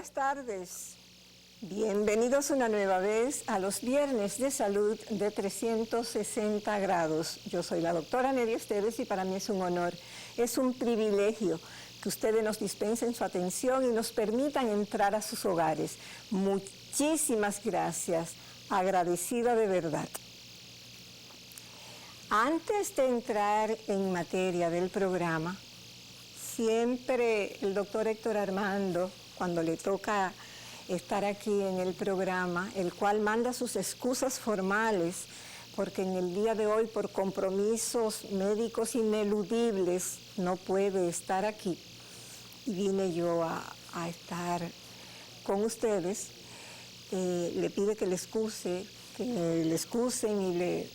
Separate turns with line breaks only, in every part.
Buenas tardes. Bienvenidos una nueva vez a los Viernes de Salud de 360 grados. Yo soy la doctora Nery Esteves y para mí es un honor, es un privilegio que ustedes nos dispensen su atención y nos permitan entrar a sus hogares. Muchísimas gracias, agradecida de verdad. Antes de entrar en materia del programa, siempre el doctor Héctor Armando, cuando le toca estar aquí en el programa, el cual manda sus excusas formales, porque en el día de hoy, por compromisos médicos ineludibles, no puede estar aquí. Y vine yo a estar con ustedes. Le pide que le excusen y le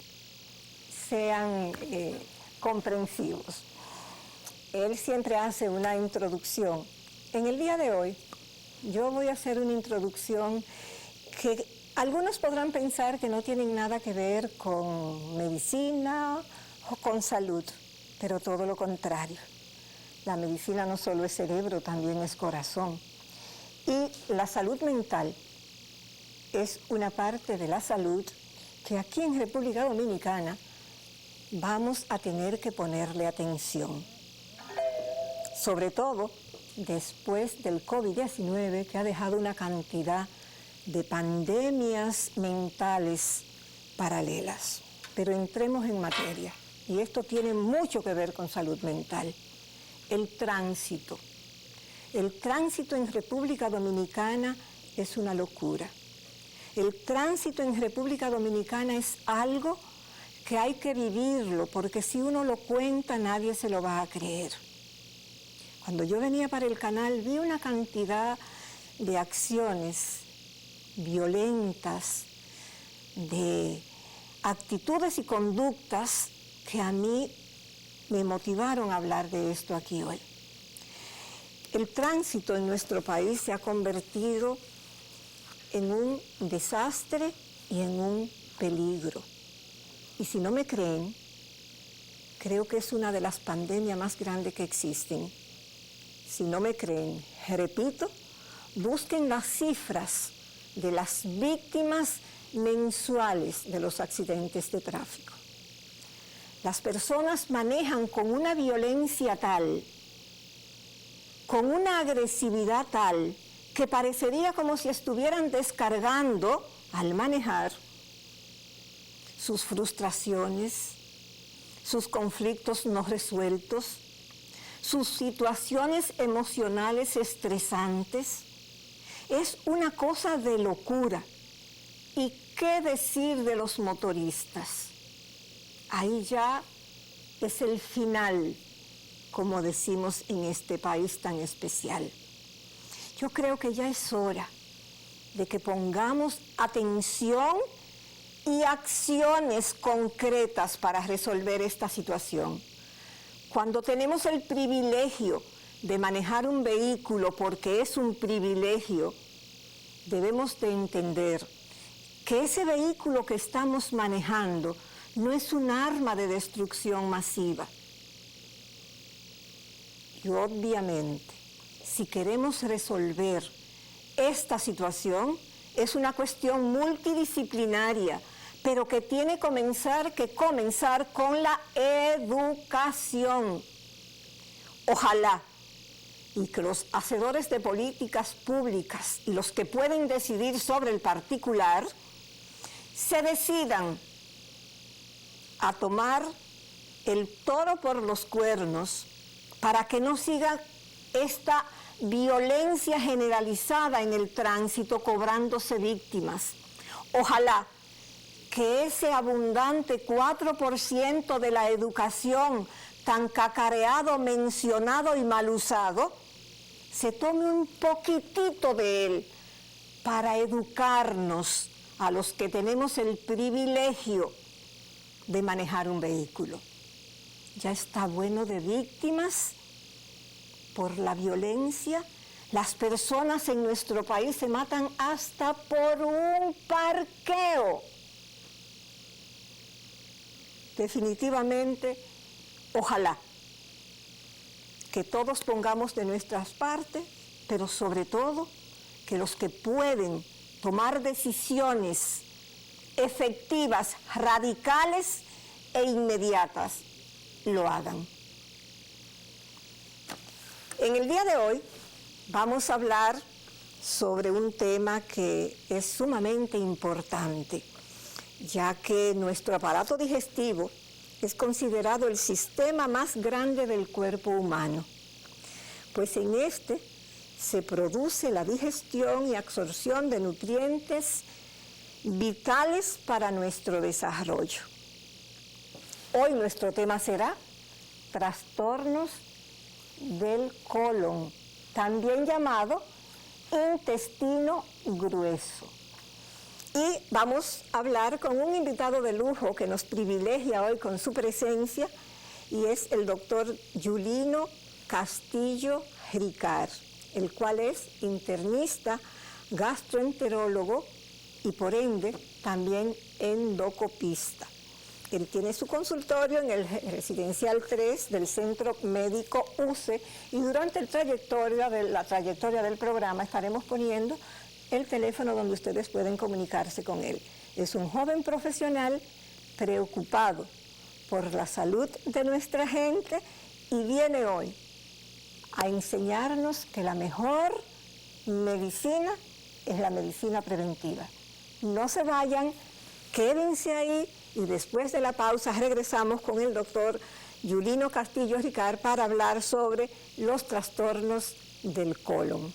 sean comprensivos. Él siempre hace una introducción. En el día de hoy, yo voy a hacer una introducción que algunos podrán pensar que no tienen nada que ver con medicina o con salud, pero todo lo contrario. La medicina no solo es cerebro, también es corazón. Y la salud mental es una parte de la salud que aquí en República Dominicana vamos a tener que ponerle atención. Sobre todo después del COVID-19, que ha dejado una cantidad de pandemias mentales paralelas. Pero entremos en materia, y esto tiene mucho que ver con salud mental. El tránsito. El tránsito en República Dominicana es una locura. El tránsito en República Dominicana es algo que hay que vivirlo, porque si uno lo cuenta nadie se lo va a creer. Cuando yo venía para el canal vi una cantidad de acciones violentas, de actitudes y conductas que a mí me motivaron a hablar de esto aquí hoy. El tránsito en nuestro país se ha convertido en un desastre y en un peligro. Y si no me creen, creo que es una de las pandemias más grandes que existen. Si no me creen, repito, busquen las cifras de las víctimas mensuales de los accidentes de tráfico. Las personas manejan con una violencia tal, con una agresividad tal, que parecería como si estuvieran descargando al manejar sus frustraciones, sus conflictos no resueltos, sus situaciones emocionales estresantes. Es una cosa de locura. ¿Y qué decir de los motoristas? Ahí ya es el final, como decimos en este país tan especial. Yo creo que ya es hora de que pongamos atención y acciones concretas para resolver esta situación. Cuando tenemos el privilegio de manejar un vehículo, porque es un privilegio, debemos de entender que ese vehículo que estamos manejando no es un arma de destrucción masiva. Y obviamente, si queremos resolver esta situación, es una cuestión multidisciplinaria, pero que tiene que comenzar con la educación. Ojalá y que los hacedores de políticas públicas y los que pueden decidir sobre el particular se decidan a tomar el toro por los cuernos para que no siga esta violencia generalizada en el tránsito cobrándose víctimas. Ojalá que ese abundante 4% de la educación tan cacareado, mencionado y mal usado, se tome un poquitito de él para educarnos a los que tenemos el privilegio de manejar un vehículo. Ya está bueno de víctimas por la violencia. Las personas en nuestro país se matan hasta por un parqueo. Definitivamente, ojalá que todos pongamos de nuestras partes, pero sobre todo que los que pueden tomar decisiones efectivas, radicales e inmediatas, lo hagan. En el día de hoy vamos a hablar sobre un tema que es sumamente importante, ya que nuestro aparato digestivo es considerado el sistema más grande del cuerpo humano, pues en este se produce la digestión y absorción de nutrientes vitales para nuestro desarrollo. Hoy nuestro tema será trastornos del colon, también llamado intestino grueso. Y vamos a hablar con un invitado de lujo que nos privilegia hoy con su presencia, y es el doctor Yulino Castillo Ricard, el cual es internista, gastroenterólogo y por ende también endocopista. Él tiene su consultorio en el Residencial 3 del Centro Médico UCE, y durante la trayectoria del programa estaremos poniendo el teléfono donde ustedes pueden comunicarse con él. Es un joven profesional preocupado por la salud de nuestra gente y viene hoy a enseñarnos que la mejor medicina es la medicina preventiva. No se vayan, quédense ahí, y después de la pausa regresamos con el doctor Yulino Castillo Ricard para hablar sobre los trastornos del colon.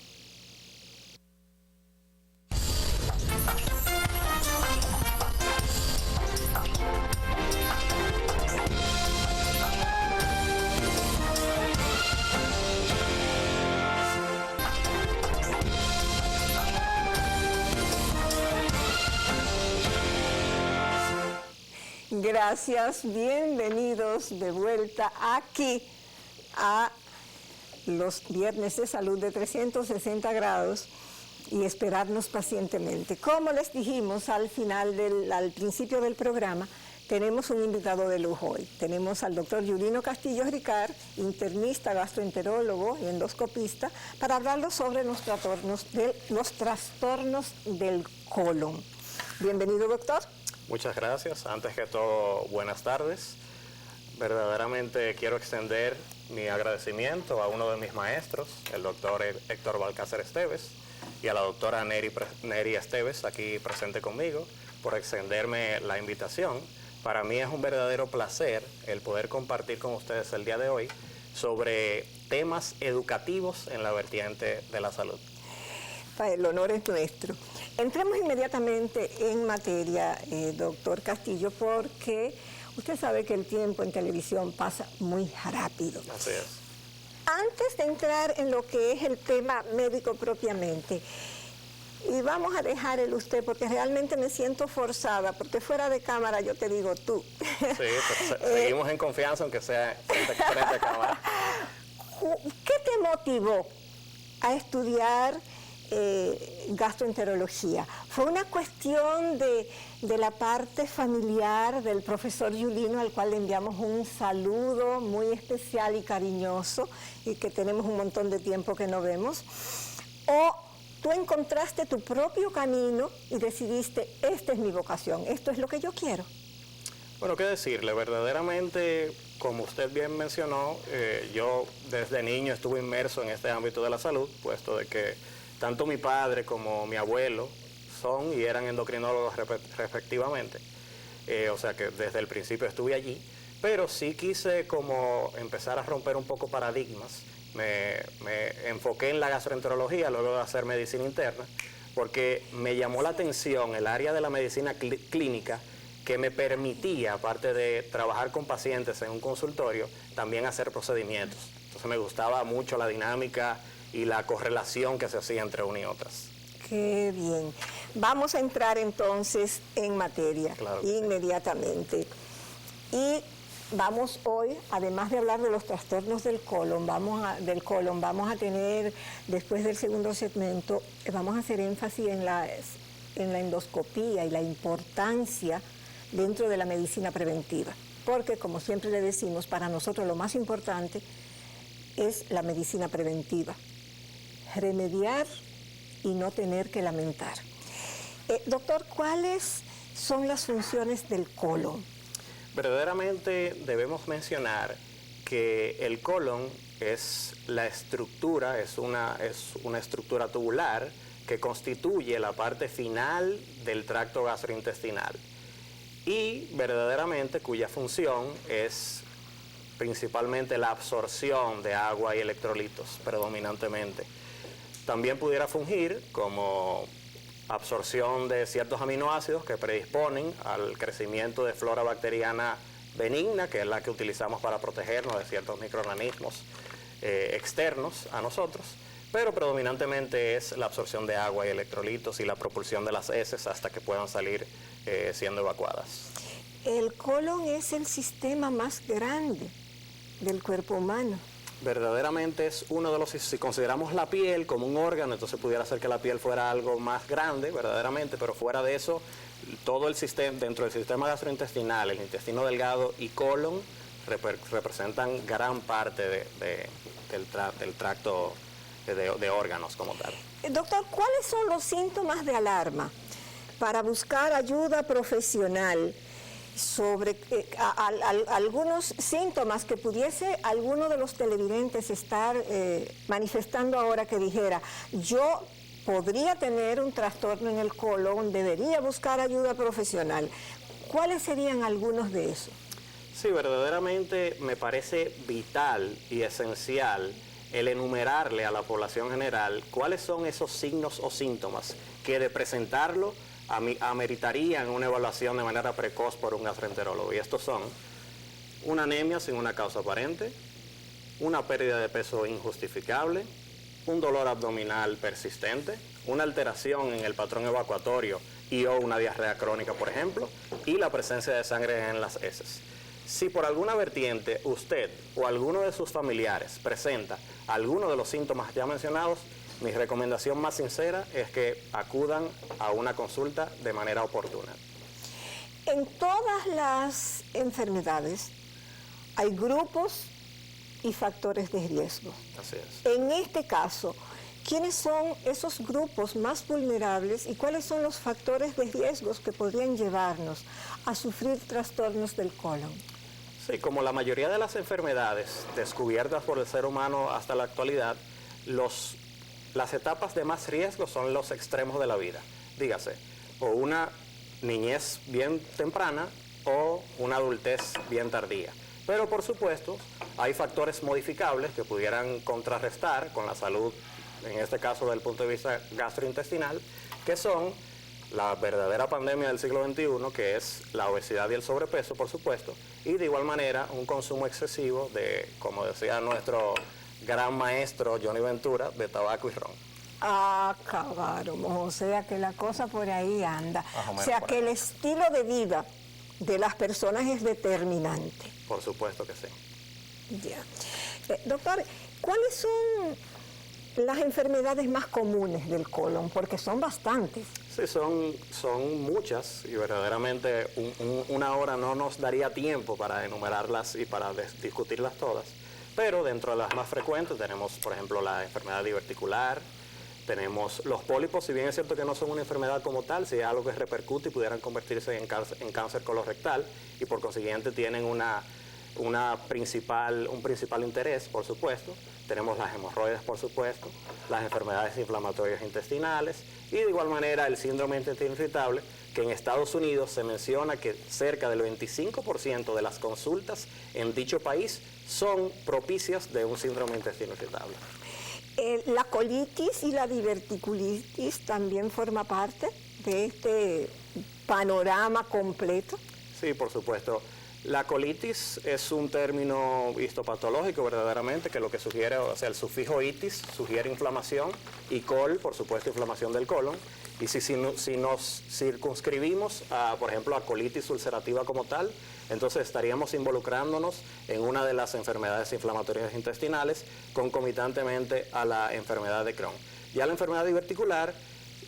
Gracias, bienvenidos de vuelta aquí a los Viernes de Salud de 360 grados y esperarnos pacientemente. Como les dijimos al principio del programa, tenemos un invitado de lujo hoy. Tenemos al doctor Yulino Castillo Ricard, internista, gastroenterólogo y endoscopista, para hablarnos sobre los trastornos del colon. Bienvenido, doctor.
Muchas gracias. Antes que todo, buenas tardes. Verdaderamente quiero extender mi agradecimiento a uno de mis maestros, el doctor Héctor Balcácer Esteves, y a la doctora Neri Esteves, aquí presente conmigo, por extenderme la invitación. Para mí es un verdadero placer el poder compartir con ustedes el día de hoy sobre temas educativos en la vertiente de la salud.
El honor es nuestro. Entremos inmediatamente en materia, doctor Castillo, porque usted sabe que el tiempo en televisión pasa muy rápido.
Así es.
Antes de entrar en lo que es el tema médico propiamente, y vamos a dejar el usted porque realmente me siento forzada, porque fuera de cámara yo te digo tú.
Sí, seguimos en confianza aunque sea frente a cámara.
¿Qué te motivó a estudiar gastroenterología? ¿Fue una cuestión de la parte familiar del profesor Yulino, al cual le enviamos un saludo muy especial y cariñoso, y que tenemos un montón de tiempo que no vemos? ¿O tú encontraste tu propio camino y decidiste, esta es mi vocación, esto es lo que yo quiero?
Bueno, qué decirle, verdaderamente, como usted bien mencionó, yo desde niño estuve inmerso en este ámbito de la salud, puesto de que tanto mi padre como mi abuelo son y eran endocrinólogos respectivamente. O sea que desde el principio estuve allí, pero sí quise como empezar a romper un poco paradigmas. Me enfoqué en la gastroenterología luego de hacer medicina interna, porque me llamó la atención el área de la medicina clínica, que me permitía, aparte de trabajar con pacientes en un consultorio, también hacer procedimientos. Entonces me gustaba mucho la dinámica y la correlación que se hacía entre una y otras.
Qué bien. Vamos a entrar entonces en materia, claro, inmediatamente. Y vamos hoy, además de hablar de los trastornos del colon, vamos a tener, después del segundo segmento, vamos a hacer énfasis en la endoscopía y la importancia dentro de la medicina preventiva. Porque, como siempre le decimos, para nosotros lo más importante es la medicina preventiva. Remediar y no tener que lamentar. Doctor, ¿cuáles son las funciones del colon?
Verdaderamente debemos mencionar que el colon es la estructura, es una estructura tubular que constituye la parte final del tracto gastrointestinal y verdaderamente cuya función es principalmente la absorción de agua y electrolitos predominantemente. También pudiera fungir como absorción de ciertos aminoácidos que predisponen al crecimiento de flora bacteriana benigna, que es la que utilizamos para protegernos de ciertos microorganismos externos a nosotros, pero predominantemente es la absorción de agua y electrolitos y la propulsión de las heces hasta que puedan salir siendo evacuadas.
El colon es el sistema más grande del cuerpo humano.
Verdaderamente es uno de los, si consideramos la piel como un órgano, entonces pudiera ser que la piel fuera algo más grande, verdaderamente, pero fuera de eso, todo el sistema, dentro del sistema gastrointestinal, el intestino delgado y colon representan gran parte del tracto de órganos como tal.
Doctor, ¿cuáles son los síntomas de alarma para buscar ayuda profesional sobre algunos síntomas que pudiese alguno de los televidentes estar manifestando ahora, que dijera, yo podría tener un trastorno en el colon, debería buscar ayuda profesional? ¿Cuáles serían algunos de esos?
Sí, verdaderamente me parece vital y esencial el enumerarle a la general cuáles son esos signos o síntomas que de presentarlo ameritarían una evaluación de manera precoz por un gastroenterólogo. Y estos son una anemia sin una causa aparente, una pérdida de peso injustificable, un dolor abdominal persistente, una alteración en el patrón evacuatorio y o una diarrea crónica, por ejemplo, y la presencia de sangre en las heces. Si por alguna vertiente usted o alguno de sus familiares presenta alguno de los síntomas ya mencionados, mi recomendación más sincera es que acudan a una consulta de manera oportuna.
En todas las enfermedades hay grupos y factores de riesgo.
Así es.
En este caso, ¿quiénes son esos grupos más vulnerables y cuáles son los factores de riesgo que podrían llevarnos a sufrir trastornos del colon?
Sí, como la mayoría de las enfermedades descubiertas por el ser humano hasta la actualidad, las etapas de más riesgo son los extremos de la vida. Dígase, o una niñez bien temprana o una adultez bien tardía. Pero por supuesto, hay factores modificables que pudieran contrarrestar con la salud, en este caso desde el punto de vista gastrointestinal, que son la verdadera pandemia del siglo XXI, que es la obesidad y el sobrepeso, por supuesto, y de igual manera un consumo excesivo de, como decía nuestro gran maestro Johnny Ventura, de tabaco y ron.
Acabaron, o sea que la cosa por ahí anda. O sea que el estilo de vida de las personas es determinante.
Por supuesto que sí.
Ya. Doctor, ¿cuáles son las enfermedades más comunes del colon? Porque son bastantes.
Sí, son muchas y verdaderamente una hora no nos daría tiempo para enumerarlas y para discutirlas todas. Pero dentro de las más frecuentes tenemos, por ejemplo, la enfermedad diverticular, tenemos los pólipos, si bien es cierto que no son una enfermedad como tal, si es algo que repercute y pudieran convertirse en cáncer colorectal y por consiguiente tienen un principal interés, por supuesto. Tenemos las hemorroides, por supuesto, las enfermedades inflamatorias intestinales y de igual manera el síndrome de intestino irritable, que en Estados Unidos se menciona que cerca del 25% de las consultas en dicho país son propicias de un síndrome de intestino irritable.
La colitis y la diverticulitis también forma parte de este panorama completo.
Sí, por supuesto. La colitis es un término histopatológico verdaderamente, que lo que sugiere, o sea, el sufijo itis sugiere inflamación y col, por supuesto, inflamación del colon. Y si nos circunscribimos, por ejemplo, a colitis ulcerativa como tal, entonces estaríamos involucrándonos en una de las enfermedades inflamatorias intestinales concomitantemente a la enfermedad de Crohn. Ya la enfermedad diverticular,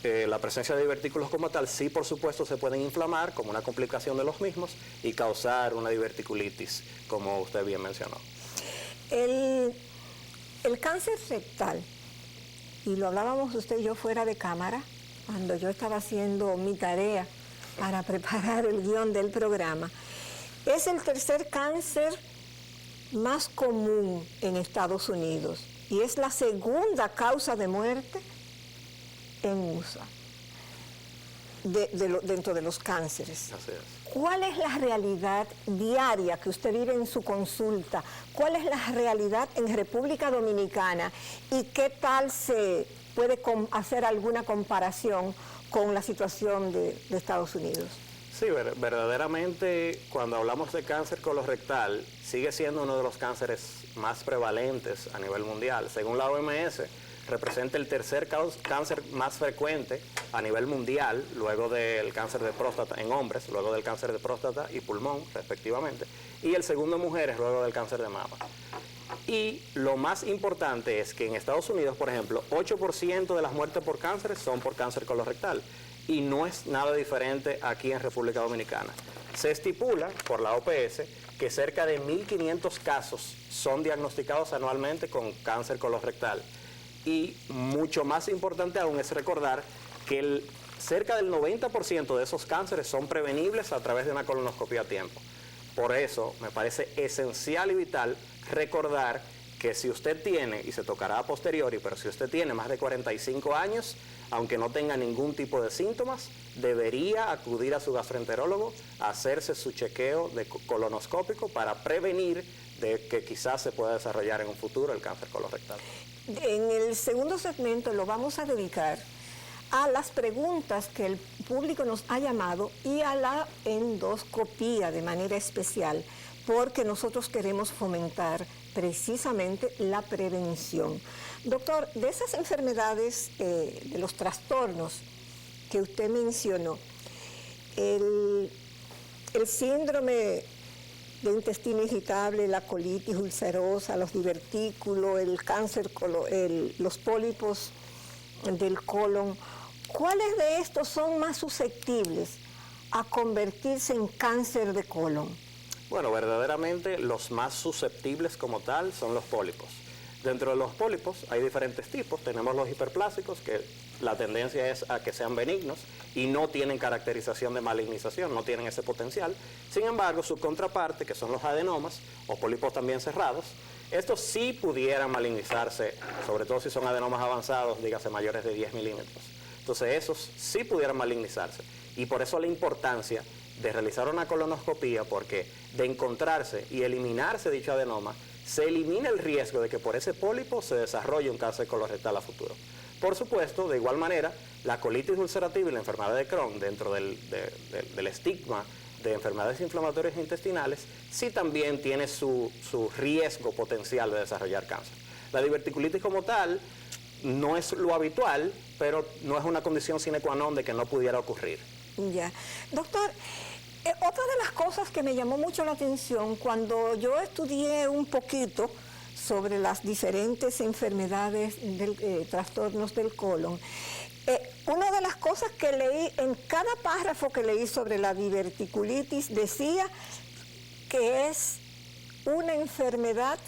la presencia de divertículos como tal, sí, por supuesto, se pueden inflamar como una complicación de los mismos y causar una diverticulitis, como usted bien mencionó.
El cáncer rectal y lo hablábamos usted y yo fuera de cámara, cuando yo estaba haciendo mi tarea para preparar el guión del programa, es el tercer cáncer más común en Estados Unidos y es la segunda causa de muerte en USA, dentro de los cánceres.
Así es.
¿Cuál es la realidad diaria que usted vive en su consulta? ¿Cuál es la realidad en República Dominicana? ¿Y qué tal se puede hacer alguna comparación con la situación de Estados Unidos?
Sí, verdaderamente cuando hablamos de cáncer colorectal, sigue siendo uno de los cánceres más prevalentes a nivel mundial. Según la OMS, representa el tercer cáncer más frecuente a nivel mundial, luego del cáncer de próstata en hombres, luego del cáncer de próstata y pulmón, respectivamente, y el segundo en mujeres, luego del cáncer de mama. Y lo más importante es que en Estados Unidos, por ejemplo, 8% de las muertes por cáncer son por cáncer colorectal. Y no es nada diferente aquí en República Dominicana. Se estipula por la OPS que cerca de 1.500 casos son diagnosticados anualmente con cáncer colorectal. Y mucho más importante aún es recordar que cerca del 90% de esos cánceres son prevenibles a través de una colonoscopia a tiempo. Por eso me parece esencial y vital recordar que si usted tiene, y se tocará a posteriori, pero si usted tiene más de 45 años, aunque no tenga ningún tipo de síntomas, debería acudir a su gastroenterólogo a hacerse su chequeo colonoscópico para prevenir de que quizás se pueda desarrollar en un futuro el cáncer colorectal.
En el segundo segmento lo vamos a dedicar a las preguntas que el público nos ha llamado y a la endoscopía de manera especial, porque nosotros queremos fomentar precisamente la prevención. Doctor, de esas enfermedades, de los trastornos que usted mencionó, el síndrome de intestino irritable, la colitis ulcerosa, los divertículos, el cáncer, los pólipos del colon, ¿cuáles de estos son más susceptibles a convertirse en cáncer de colon?
Bueno, verdaderamente los más susceptibles como tal son los pólipos. Dentro de los pólipos hay diferentes tipos. Tenemos los hiperplásicos, que la tendencia es a que sean benignos y no tienen caracterización de malignización, no tienen ese potencial. Sin embargo, su contraparte, que son los adenomas o pólipos también cerrados, estos sí pudieran malignizarse, sobre todo si son adenomas avanzados, dígase mayores de 10 milímetros. Entonces esos sí pudieran malignizarse. Y por eso la importancia de realizar una colonoscopía, porque de encontrarse y eliminarse dicho adenoma, se elimina el riesgo de que por ese pólipo se desarrolle un cáncer colorectal a futuro. Por supuesto, de igual manera, la colitis ulcerativa y la enfermedad de Crohn, dentro del estigma de enfermedades inflamatorias intestinales, sí también tiene su riesgo potencial de desarrollar cáncer. La diverticulitis como tal no es lo habitual, pero no es una condición sine qua non de que no pudiera ocurrir.
Ya. Doctor, otra de las cosas que me llamó mucho la atención cuando yo estudié un poquito sobre las diferentes enfermedades, trastornos del colon, una de las cosas que leí en cada párrafo que leí sobre la diverticulitis decía que es una enfermedad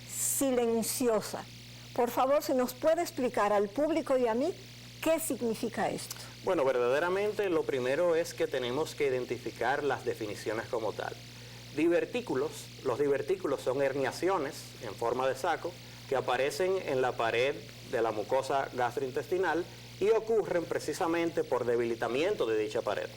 silenciosa. Por favor, si nos puede explicar al público y a mí qué significa esto.
Bueno, verdaderamente lo primero es que tenemos que identificar las definiciones como tal. Divertículos, los divertículos son herniaciones en forma de saco que aparecen en la pared de la mucosa gastrointestinal y ocurren precisamente por debilitamiento de dicha pared.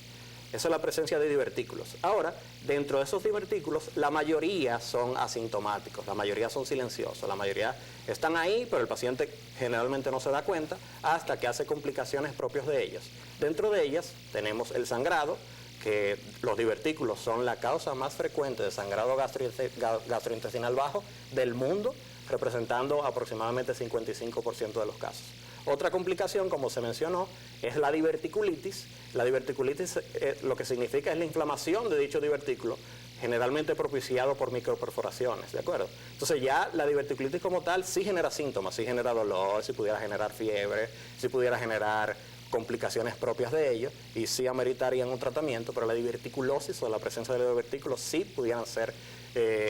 Esa es la presencia de divertículos. Ahora, dentro de esos divertículos, la mayoría son asintomáticos, la mayoría son silenciosos, la mayoría están ahí, pero el paciente generalmente no se da cuenta hasta que hace complicaciones propias de ellos. Dentro de ellas tenemos el sangrado, que los divertículos son la causa más frecuente de sangrado gastrointestinal bajo del mundo, representando aproximadamente 55% de los casos. Otra complicación, como se mencionó, es la diverticulitis. La diverticulitis lo que significa es la inflamación de dicho divertículo, generalmente propiciado por microperforaciones, ¿de acuerdo? Entonces ya la diverticulitis como tal sí genera síntomas, sí genera dolor, sí pudiera generar fiebre, sí pudiera generar complicaciones propias de ello y sí ameritarían un tratamiento, pero la diverticulosis o la presencia de los divertículos sí pudieran ser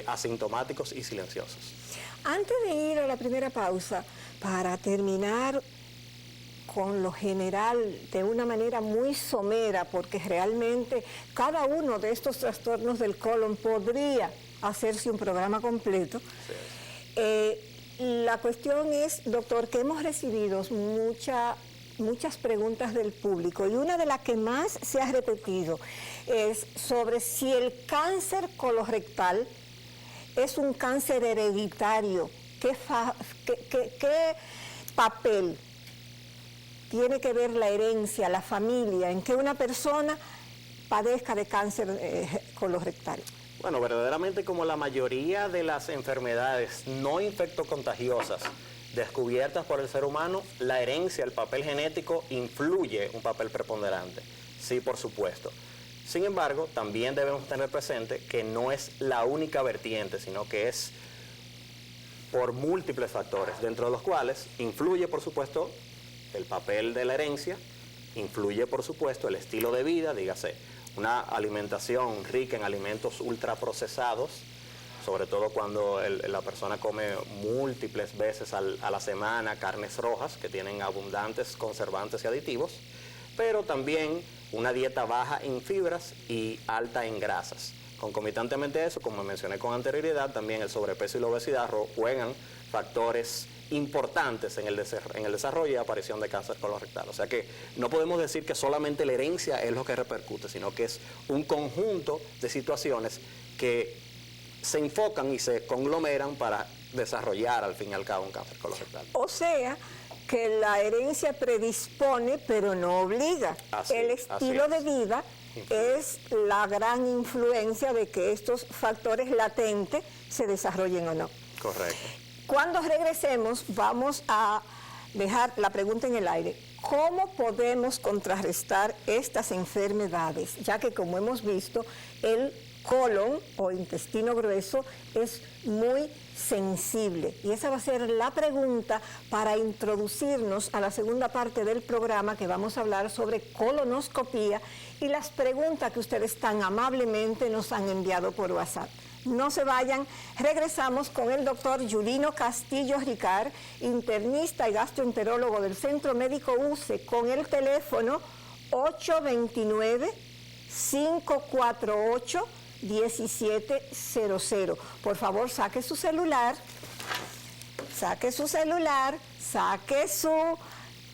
asintomáticos y silenciosos.
Antes de ir a la primera pausa, para terminar con lo general de una manera muy somera, porque realmente cada uno de estos trastornos del colon podría hacerse un programa completo. La cuestión es, doctor, que hemos recibido muchas preguntas del público y una de las que más se ha repetido es sobre si el cáncer colorectal es un cáncer hereditario. ¿Qué papel tiene que ver la herencia, la familia, en que una persona padezca de cáncer colorectal?
Bueno, verdaderamente como la mayoría de las enfermedades no infectocontagiosas descubiertas por el ser humano, la herencia, el papel genético, influye un papel preponderante. Sí, por supuesto. Sin embargo, también debemos tener presente que no es la única vertiente, sino que es por múltiples factores, dentro de los cuales influye, por supuesto, el papel de la herencia, influye, por supuesto, el estilo de vida, dígase, una alimentación rica en alimentos ultraprocesados, sobre todo cuando la persona come múltiples veces a la semana carnes rojas que tienen abundantes conservantes y aditivos, pero también una dieta baja en fibras y alta en grasas. Concomitantemente a eso, como mencioné con anterioridad, también el sobrepeso y la obesidad juegan factores importantes en el desarrollo y aparición de cáncer colorectal. O sea que no podemos decir que solamente la herencia es lo que repercute, sino que es un conjunto de situaciones que se enfocan y se conglomeran para desarrollar al fin y al cabo un cáncer colorectal.
O sea, que la herencia predispone, pero no obliga. El estilo de vida es la gran influencia de que estos factores latentes se desarrollen o no.
Correcto.
Cuando regresemos, vamos a dejar la pregunta en el aire. ¿Cómo podemos contrarrestar estas enfermedades? Ya que, como hemos visto, el colon o intestino grueso es muy sensible. Y esa va a ser la pregunta para introducirnos a la segunda parte del programa, que vamos a hablar sobre colonoscopía y las preguntas que ustedes tan amablemente nos han enviado por WhatsApp. No se vayan, regresamos con el doctor Yulino Castillo Ricard, internista y gastroenterólogo del Centro Médico UCE, con el teléfono 829-548-1700. Por favor, saque su celular, saque su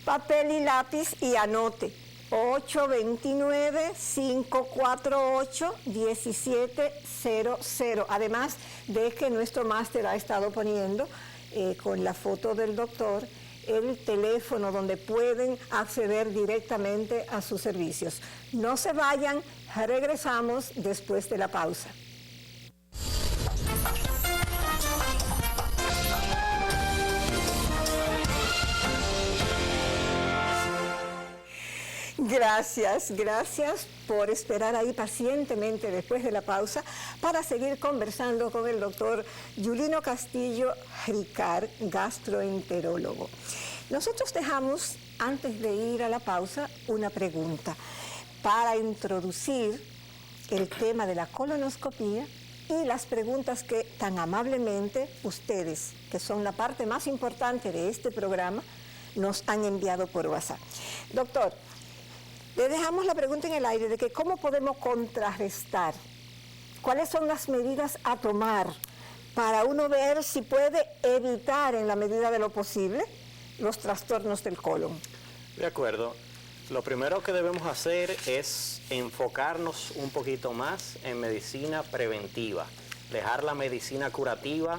papel y lápiz y anote. 829-548-1700. Además de que nuestro máster ha estado poniendo con la foto del doctor el teléfono donde pueden acceder directamente a sus servicios. No se vayan, regresamos después de la pausa. Gracias por esperar ahí pacientemente después de la pausa para seguir conversando con el doctor Yulino Castillo Ricard, gastroenterólogo. Nosotros dejamos, antes de ir a la pausa, una pregunta para introducir el tema de la colonoscopía y las preguntas que tan amablemente ustedes, que son la parte más importante de este programa, nos han enviado por WhatsApp. Doctor, le dejamos la pregunta en el aire de que cómo podemos contrarrestar, cuáles son las medidas a tomar para uno ver si puede evitar en la medida de lo posible los trastornos del colon.
De acuerdo. Lo primero que debemos hacer es enfocarnos un poquito más en medicina preventiva, dejar la medicina curativa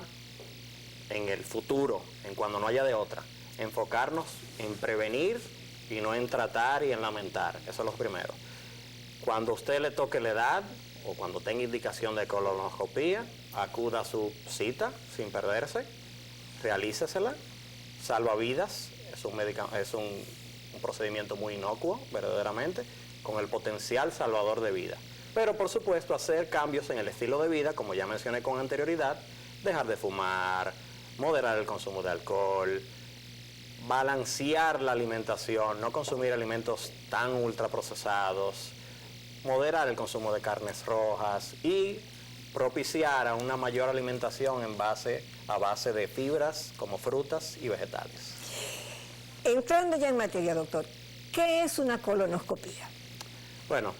en el futuro, en cuando no haya de otra, enfocarnos en prevenir y no en tratar y en lamentar. Eso es lo primero. Cuando a usted le toque la edad o cuando tenga indicación de colonoscopía, acuda a su cita sin perderse, realícesela, salva vidas, es un procedimiento muy inocuo, verdaderamente, con el potencial salvador de vida. Pero por supuesto hacer cambios en el estilo de vida, como ya mencioné con anterioridad, dejar de fumar, moderar el consumo de alcohol, balancear la alimentación, no consumir alimentos tan ultraprocesados, moderar el consumo de carnes rojas y propiciar a una mayor alimentación a base de fibras como frutas y vegetales.
Entrando ya en materia, doctor, ¿qué es una colonoscopía?
Bueno,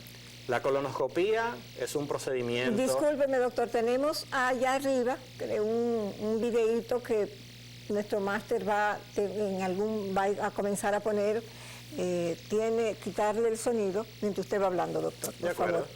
la colonoscopía es un procedimiento...
Discúlpeme, doctor, tenemos allá arriba un videíto que nuestro máster va a comenzar a poner, quitarle el sonido mientras usted va hablando, doctor, por favor.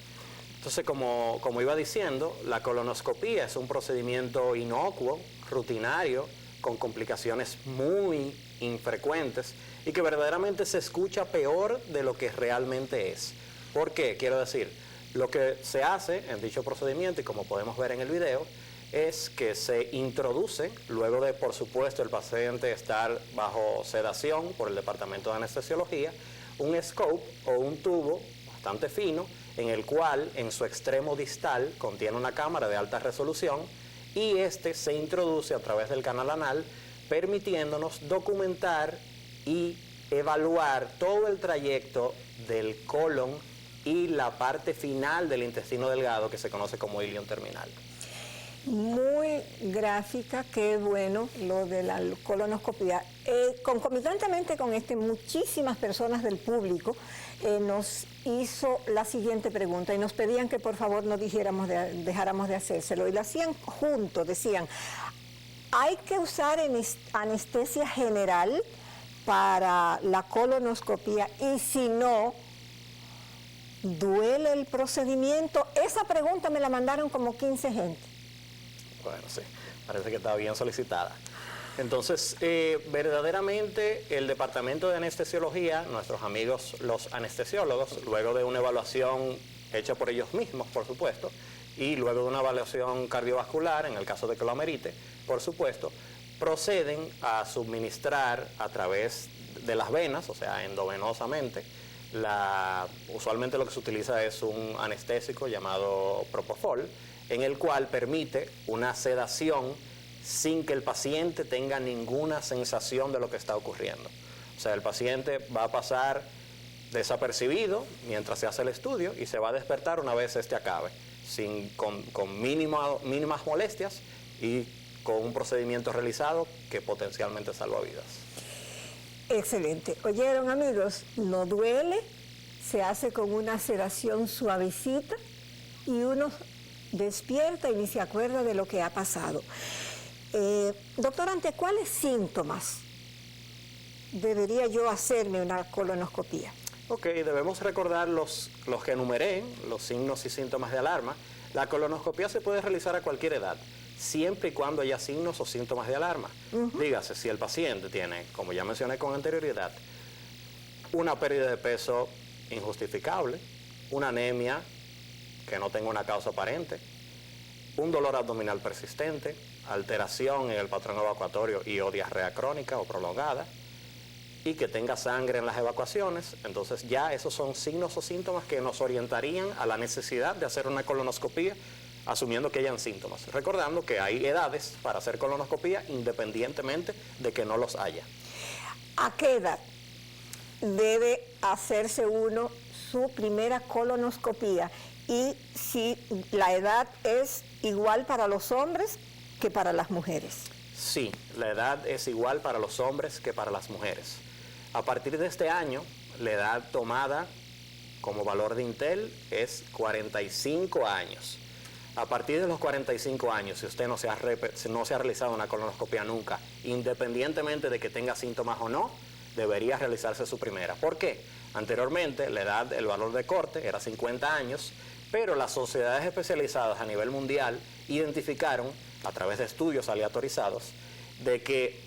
Entonces, como iba diciendo, la colonoscopía es un procedimiento inocuo, rutinario, con complicaciones muy infrecuentes y que verdaderamente se escucha peor de lo que realmente es. ¿Por qué? Quiero decir, lo que se hace en dicho procedimiento, y como podemos ver en el video, es que se introduce, luego de, por supuesto, el paciente estar bajo sedación por el departamento de anestesiología, un scope o un tubo bastante fino, en el cual en su extremo distal contiene una cámara de alta resolución y este se introduce a través del canal anal, permitiéndonos documentar y evaluar todo el trayecto del colon y la parte final del intestino delgado que se conoce como ilion terminal.
Muy gráfica, qué bueno lo de la colonoscopía. Concomitantemente con muchísimas personas del público nos hizo la siguiente pregunta y nos pedían que por favor no dejáramos de hacérselo y lo hacían juntos, decían, ¿hay que usar anestesia general para la colonoscopía y si no, duele el procedimiento? Esa pregunta me la mandaron como 15 gente.
Bueno, sí, parece que está bien solicitada. Entonces, verdaderamente el departamento de anestesiología, nuestros amigos los anestesiólogos, luego de una evaluación hecha por ellos mismos, por supuesto, y luego de una evaluación cardiovascular, en el caso de que lo amerite, por supuesto, proceden a suministrar a través de las venas, o sea, endovenosamente, usualmente lo que se utiliza es un anestésico llamado propofol, en el cual permite una sedación sin que el paciente tenga ninguna sensación de lo que está ocurriendo. O sea, el paciente va a pasar desapercibido mientras se hace el estudio y se va a despertar una vez este acabe, con mínimas molestias y con un procedimiento realizado que potencialmente salva vidas.
Excelente. ¿Oyeron, amigos? No duele, se hace con una sedación suavecita y uno despierta y ni se acuerda de lo que ha pasado. Doctor, ¿ante cuáles síntomas debería yo hacerme una colonoscopía?
Ok, debemos recordar los que enumeré, los signos y síntomas de alarma. La colonoscopía se puede realizar a cualquier edad, siempre y cuando haya signos o síntomas de alarma. Dígase, si el paciente tiene, como ya mencioné con anterioridad, una pérdida de peso injustificable, una anemia que no tenga una causa aparente, un dolor abdominal persistente, alteración en el patrón evacuatorio y o diarrea crónica o prolongada, y que tenga sangre en las evacuaciones, entonces ya esos son signos o síntomas que nos orientarían a la necesidad de hacer una colonoscopía, asumiendo que hayan síntomas. Recordando que hay edades para hacer colonoscopía independientemente de que no los haya.
¿A qué edad debe hacerse uno su primera colonoscopía? Y si la edad es igual para los hombres que para las mujeres.
Sí, la edad es igual para los hombres que para las mujeres. A partir de este año, la edad tomada como valor de Intel es 45 años. A partir de los 45 años, si usted no se ha realizado una colonoscopia nunca, independientemente de que tenga síntomas o no, debería realizarse su primera. ¿Por qué? Anteriormente, la edad, el valor de corte era 50 años, pero las sociedades especializadas a nivel mundial identificaron, a través de estudios aleatorizados, de que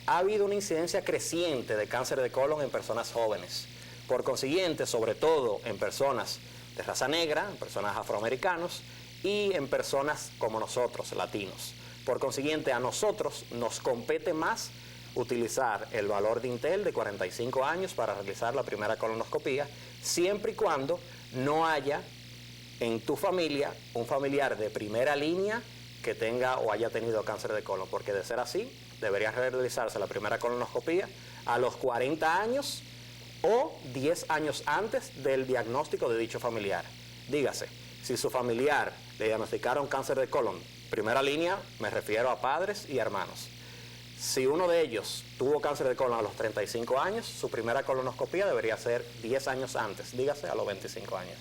ha habido una incidencia creciente de cáncer de colon en personas jóvenes. Por consiguiente, sobre todo en personas de raza negra, en personas afroamericanos y en personas como nosotros, latinos. Por consiguiente, a nosotros nos compete más utilizar el valor de Intel de 45 años para realizar la primera colonoscopía, siempre y cuando no haya en tu familia un familiar de primera línea que tenga o haya tenido cáncer de colon, porque de ser así, debería realizarse la primera colonoscopía a los 40 años o 10 años antes del diagnóstico de dicho familiar. Dígase, si su familiar le diagnosticaron cáncer de colon, primera línea, me refiero a padres y hermanos. Si uno de ellos tuvo cáncer de colon a los 35 años, su primera colonoscopia debería ser 10 años antes, dígase a los 25 años.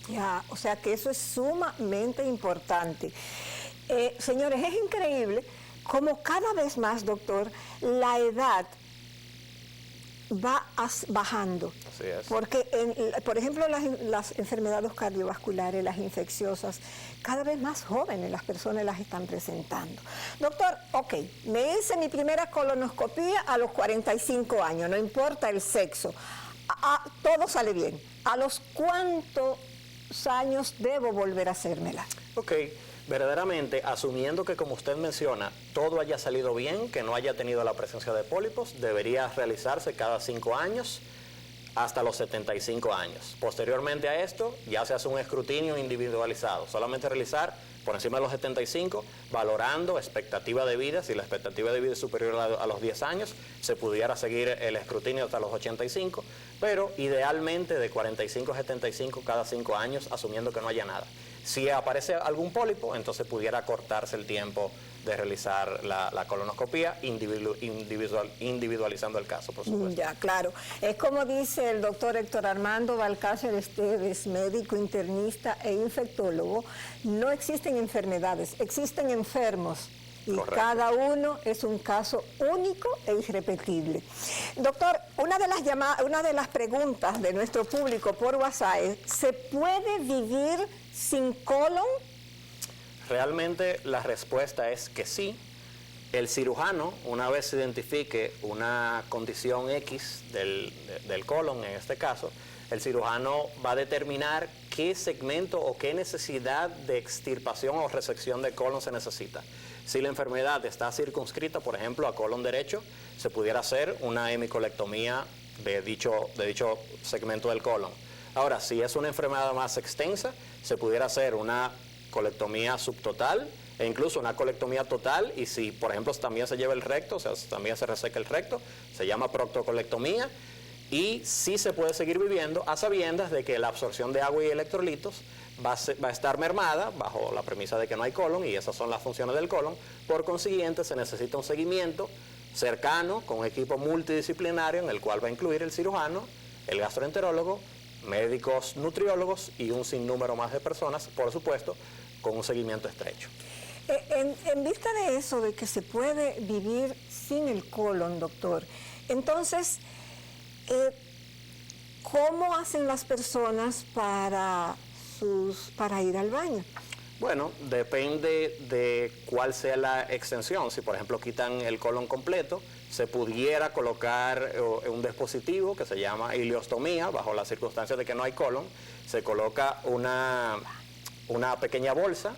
Ya, o sea que eso es sumamente importante. Señores, es increíble cómo cada vez más, doctor, la edad va bajando.
Así es.
Porque, por ejemplo, las enfermedades cardiovasculares, las infecciosas, cada vez más jóvenes las personas las están presentando. Doctor, ok, me hice mi primera colonoscopia a los 45 años, no importa el sexo, todo sale bien. ¿A los cuántos años debo volver a hacérmela?
Ok, verdaderamente, asumiendo que, como usted menciona, todo haya salido bien, que no haya tenido la presencia de pólipos, debería realizarse cada 5 años hasta los 75 años. Posteriormente a esto, ya se hace un escrutinio individualizado, solamente realizar por encima de los 75, valorando expectativa de vida. Si la expectativa de vida es superior a los 10 años, se pudiera seguir el escrutinio hasta los 85, pero idealmente de 45 a 75 cada 5 años, asumiendo que no haya nada. Si aparece algún pólipo, entonces pudiera cortarse el tiempo de realizar la colonoscopia, individualizando el caso, por supuesto.
Ya, claro. Es como dice el doctor Héctor Armando Balcácer Esteves, médico internista e infectólogo, no existen enfermedades, existen enfermos. Y
correcto,
cada uno es un caso único e irrepetible. Doctor, una de las preguntas de nuestro público por WhatsApp es, ¿se puede vivir sin colon?
Realmente la respuesta es que sí. El cirujano, una vez se identifique una condición X del colon, en este caso, el cirujano va a determinar qué segmento o qué necesidad de extirpación o resección de colon se necesita. Si la enfermedad está circunscrita, por ejemplo, a colon derecho, se pudiera hacer una hemicolectomía de dicho segmento del colon. Ahora, si es una enfermedad más extensa, se pudiera hacer una colectomía subtotal e incluso una colectomía total, y si, por ejemplo, también se lleva el recto, o sea, también se reseca el recto, se llama proctocolectomía, y sí se puede seguir viviendo a sabiendas de que la absorción de agua y electrolitos va a estar mermada bajo la premisa de que no hay colon, y esas son las funciones del colon. Por consiguiente, se necesita un seguimiento cercano con un equipo multidisciplinario en el cual va a incluir el cirujano, el gastroenterólogo, médicos nutriólogos y un sinnúmero más de personas, por supuesto, con un seguimiento estrecho.
En vista de eso, de que se puede vivir sin el colon, doctor, entonces, ¿cómo hacen las personas para ir al baño?
Bueno, depende de cuál sea la extensión. Si, por ejemplo, quitan el colon completo, se pudiera colocar un dispositivo que se llama ileostomía, bajo las circunstancias de que no hay colon. Se coloca una pequeña bolsa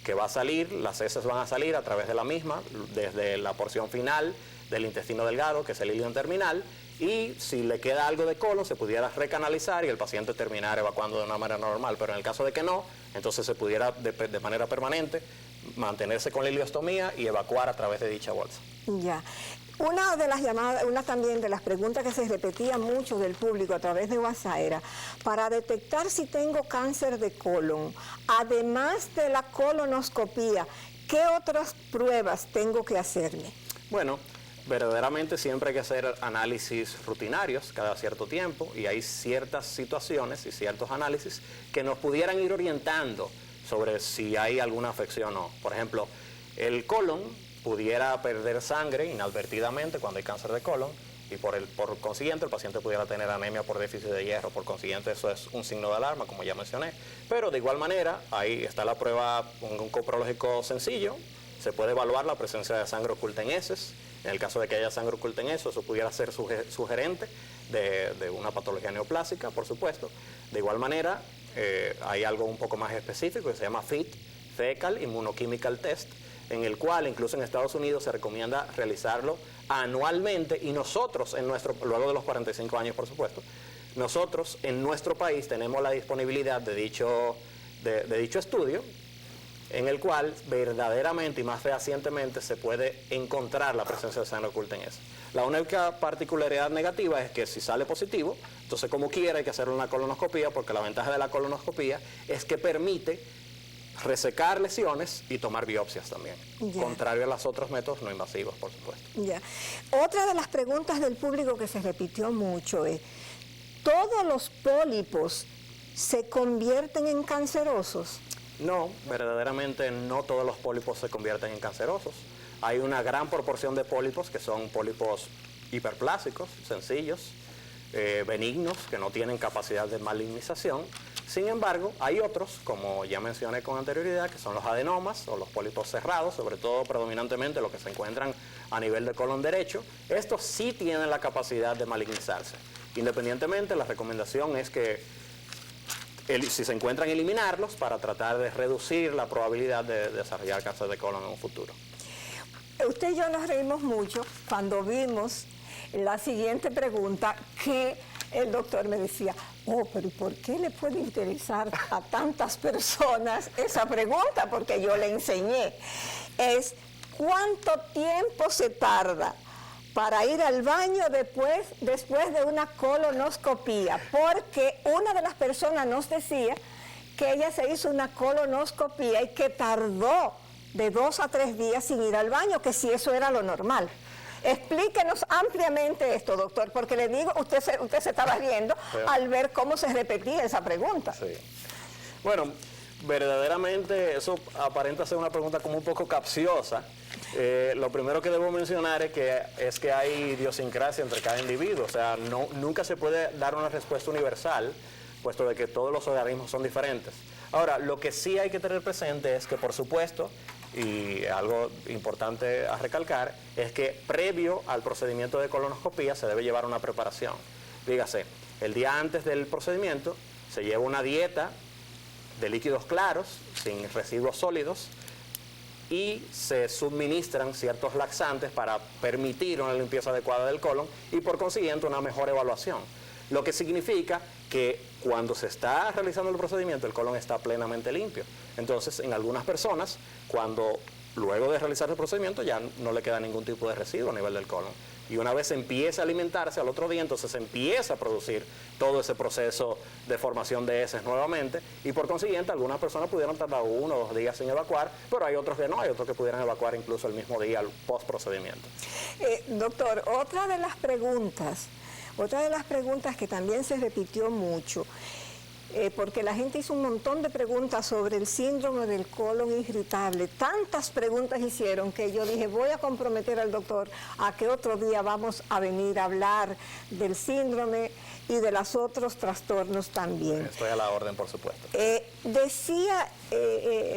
que va a salir, las heces van a salir a través de la misma, desde la porción final del intestino delgado, que es el ileón terminal, y si le queda algo de colon, se pudiera recanalizar y el paciente terminar evacuando de una manera normal. Pero en el caso de que no, entonces se pudiera de manera permanente mantenerse con la ileostomía y evacuar a través de dicha bolsa.
Ya. Una de las llamadas, una también de las preguntas que se repetía mucho del público a través de WhatsApp era, para detectar si tengo cáncer de colon, además de la colonoscopía, ¿qué otras pruebas tengo que hacerme?
Bueno, verdaderamente siempre hay que hacer análisis rutinarios cada cierto tiempo, y hay ciertas situaciones y ciertos análisis que nos pudieran ir orientando sobre si hay alguna afección o no. Por ejemplo, el colon pudiera perder sangre inadvertidamente cuando hay cáncer de colon, y por consiguiente el paciente pudiera tener anemia por déficit de hierro. Por consiguiente, eso es un signo de alarma, como ya mencioné. Pero de igual manera, ahí está la prueba, un coprológico sencillo. Se puede evaluar la presencia de sangre oculta en heces. En el caso de que haya sangre oculta en eso pudiera ser sugerente de una patología neoplásica, por supuesto. De igual manera, hay algo un poco más específico que se llama FIT, Fecal Immunochemical Test, en el cual incluso en Estados Unidos se recomienda realizarlo anualmente, y nosotros, luego de los 45 años, por supuesto, nosotros en nuestro país tenemos la disponibilidad de dicho estudio, en el cual verdaderamente y más fehacientemente se puede encontrar la presencia de sangre oculta en eso. La única particularidad negativa es que si sale positivo, entonces como quiera hay que hacer una colonoscopía, porque la ventaja de la colonoscopía es que permite resecar lesiones y tomar biopsias también,
Ya.
contrario a los otros métodos no invasivos, por supuesto.
Ya. Otra de las preguntas del público que se repitió mucho es, ¿todos los pólipos se convierten en cancerosos?
No, verdaderamente no todos los pólipos se convierten en cancerosos. Hay una gran proporción de pólipos que son pólipos hiperplásicos, sencillos, benignos, que no tienen capacidad de malignización. Sin embargo, hay otros, como ya mencioné con anterioridad, que son los adenomas o los pólipos cerrados, sobre todo predominantemente los que se encuentran a nivel de colon derecho. Estos sí tienen la capacidad de malignizarse. Independientemente, la recomendación es que si se encuentran, eliminarlos para tratar de reducir la probabilidad de desarrollar cáncer de colon en un futuro.
Usted y yo nos reímos mucho cuando vimos la siguiente pregunta, que el doctor me decía, pero ¿por qué le puede interesar a tantas personas esa pregunta? Porque yo le enseñé. Es, ¿cuánto tiempo se tarda para ir al baño después de una colonoscopía? Porque una de las personas nos decía que ella se hizo una colonoscopía y que tardó de 2 a 3 días sin ir al baño, que si eso era lo normal. Explíquenos ampliamente esto, doctor, porque le digo, usted se estaba riendo al ver cómo se repetía esa pregunta.
Sí. Bueno, verdaderamente eso aparenta ser una pregunta como un poco capciosa. Lo primero que debo mencionar es que hay idiosincrasia entre cada individuo, o sea, nunca se puede dar una respuesta universal, puesto de que todos los organismos son diferentes. Ahora, lo que sí hay que tener presente es que, por supuesto, y algo importante a recalcar, es que previo al procedimiento de colonoscopía se debe llevar una preparación. Dígase, el día antes del procedimiento se lleva una dieta de líquidos claros, sin residuos sólidos, y se suministran ciertos laxantes para permitir una limpieza adecuada del colon y por consiguiente una mejor evaluación. Lo que significa que cuando se está realizando el procedimiento el colon está plenamente limpio. Entonces, en algunas personas, luego de realizar el procedimiento ya no le queda ningún tipo de residuo a nivel del colon. Y una vez empieza a alimentarse al otro día, entonces empieza a producir todo ese proceso de formación de heces nuevamente, y por consiguiente algunas personas pudieron tardar 1 o 2 días sin evacuar, pero hay otros que no, hay otros que pudieran evacuar incluso el mismo día post procedimiento.
Doctor, otra de las preguntas que también se repitió mucho, porque la gente hizo un montón de preguntas sobre el síndrome del colon irritable. Tantas preguntas hicieron que yo dije, voy a comprometer al doctor a que otro día vamos a venir a hablar del síndrome y de los otros trastornos también.
Estoy a la orden, por supuesto.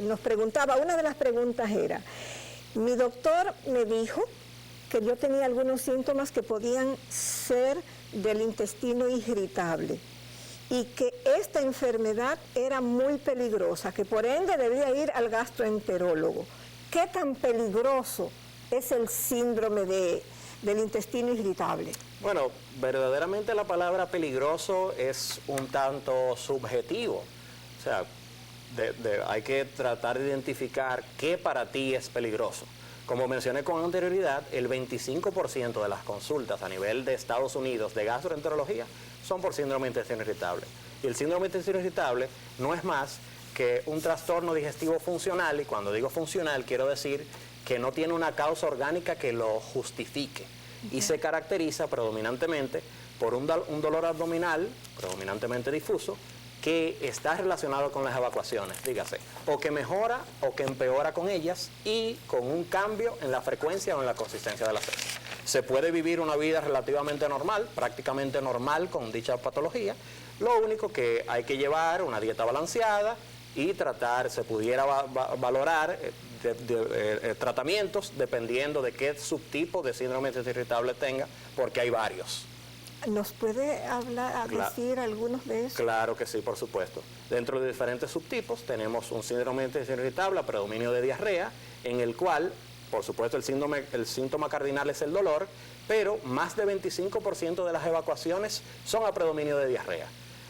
Nos preguntaba, una de las preguntas era, mi doctor me dijo que yo tenía algunos síntomas que podían ser del intestino irritable y que esta enfermedad era muy peligrosa, que por ende debía ir al gastroenterólogo. ¿Qué tan peligroso es el síndrome del intestino irritable?
Bueno, verdaderamente la palabra peligroso es un tanto subjetivo. O sea, hay que tratar de identificar qué para ti es peligroso. Como mencioné con anterioridad, el 25% de las consultas a nivel de Estados Unidos de gastroenterología son por síndrome de intestino irritable. Y el síndrome de intestino irritable no es más que un trastorno digestivo funcional, y cuando digo funcional quiero decir que no tiene una causa orgánica que lo justifique. Y se caracteriza predominantemente por un dolor abdominal, predominantemente difuso, que está relacionado con las evacuaciones, dígase, o que mejora o que empeora con ellas y con un cambio en la frecuencia o en la consistencia de las heces. Se puede vivir una vida relativamente normal, prácticamente normal con dicha patología, lo único que hay que llevar una dieta balanceada y se pudiera valorar tratamientos dependiendo de qué subtipo de síndrome de intestino irritable tenga, porque hay varios.
¿Nos puede decir algunos de esos?
Claro que sí, por supuesto. Dentro de diferentes subtipos tenemos un síndrome de intestino irritable a predominio de diarrea, en el cual, por supuesto, el síntoma cardinal es el dolor, pero más de 25% de las evacuaciones son a predominio de diarrea.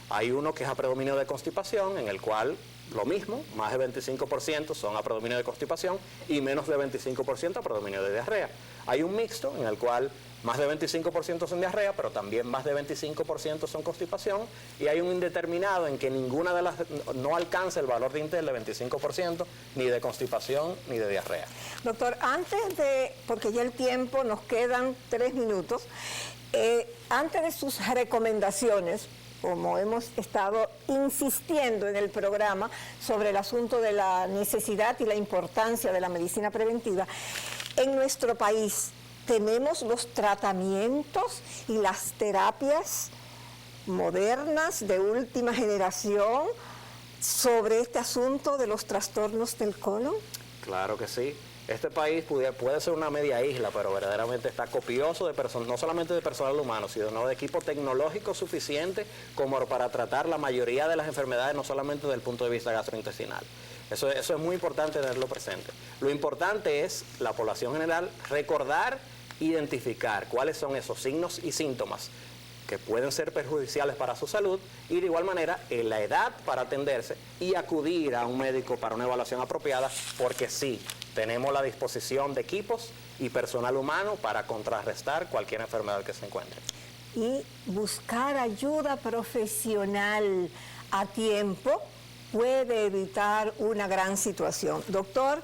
Hay uno que es a predominio de constipación, en el cual lo mismo, más de 25% son a predominio de constipación y menos de 25% a predominio de diarrea. Hay un mixto en el cual Más de 25% son diarrea, pero también más de 25% son constipación, y hay un indeterminado en que ninguna de las no alcanza el valor de Intel de 25%, ni de constipación ni de diarrea.
Doctor, antes de, porque ya el tiempo nos quedan 3 minutos, antes de sus recomendaciones, como hemos estado insistiendo en el programa sobre el asunto de la necesidad y la importancia de la medicina preventiva, en nuestro país tenemos los tratamientos y las terapias modernas de última generación sobre este asunto de los trastornos del colon.
Claro que sí. Este país puede ser una media isla, pero verdaderamente está copioso de personas, no solamente de personal humano, sino de equipo tecnológico suficiente como para tratar la mayoría de las enfermedades, no solamente desde el punto de vista gastrointestinal. Eso es muy importante tenerlo presente. Lo importante es, la población general, recordar, identificar cuáles son esos signos y síntomas que pueden ser perjudiciales para su salud, y de igual manera en la edad para atenderse y acudir a un médico para una evaluación apropiada, porque sí, tenemos la disposición de equipos y personal humano para contrarrestar cualquier enfermedad que se encuentre.
Y buscar ayuda profesional a tiempo puede evitar una gran situación. Doctor,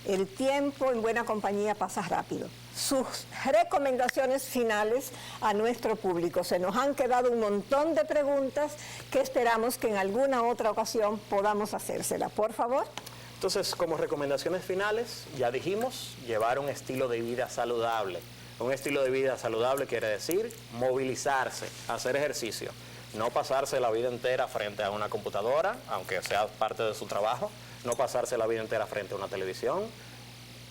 el tiempo en buena compañía pasa rápido. Sus recomendaciones finales a nuestro público. Se nos han quedado un montón de preguntas que esperamos que en alguna otra ocasión podamos hacérsela. Por favor.
Entonces, como recomendaciones finales, ya dijimos, llevar un estilo de vida saludable. Un estilo de vida saludable quiere decir movilizarse, hacer ejercicio, no pasarse la vida entera frente a una computadora, aunque sea parte de su trabajo, no pasarse la vida entera frente a una televisión,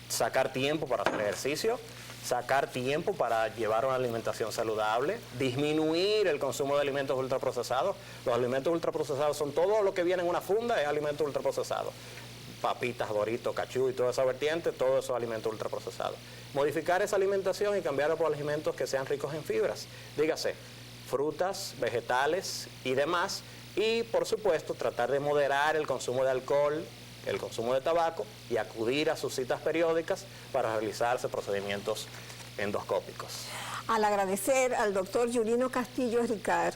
sacar tiempo para hacer ejercicio, sacar tiempo para llevar una alimentación saludable, disminuir el consumo de alimentos ultraprocesados. Los alimentos ultraprocesados son todo lo que viene en una funda, es alimento ultraprocesado. Papitas, Doritos, cachú y toda esa vertiente, todo eso es alimento ultraprocesado. Modificar esa alimentación y cambiarla por alimentos que sean ricos en fibras, dígase, frutas, vegetales y demás, y por supuesto tratar de moderar el consumo de alcohol, el consumo de tabaco, y acudir a sus citas periódicas para realizarse procedimientos endoscópicos.
Al agradecer al doctor Yulino Castillo Ricard,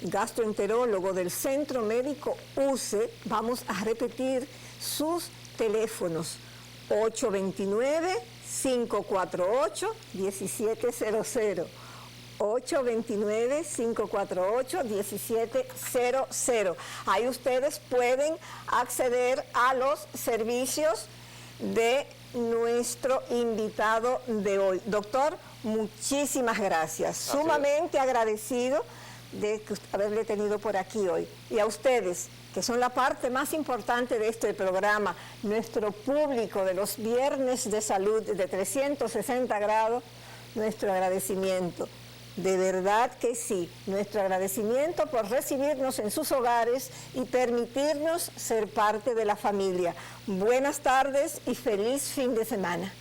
gastroenterólogo del Centro Médico UCE, vamos a repetir sus teléfonos: 829-548-1700. 829-548-1700. Ahí ustedes pueden acceder a los servicios de nuestro invitado de hoy. Doctor, muchísimas gracias. Sumamente agradecido de haberle tenido por aquí hoy. Y a ustedes, que son la parte más importante de este programa, nuestro público de los viernes de salud de 360 grados, nuestro agradecimiento. De verdad que sí, nuestro agradecimiento por recibirnos en sus hogares y permitirnos ser parte de la familia. Buenas tardes y feliz fin de semana.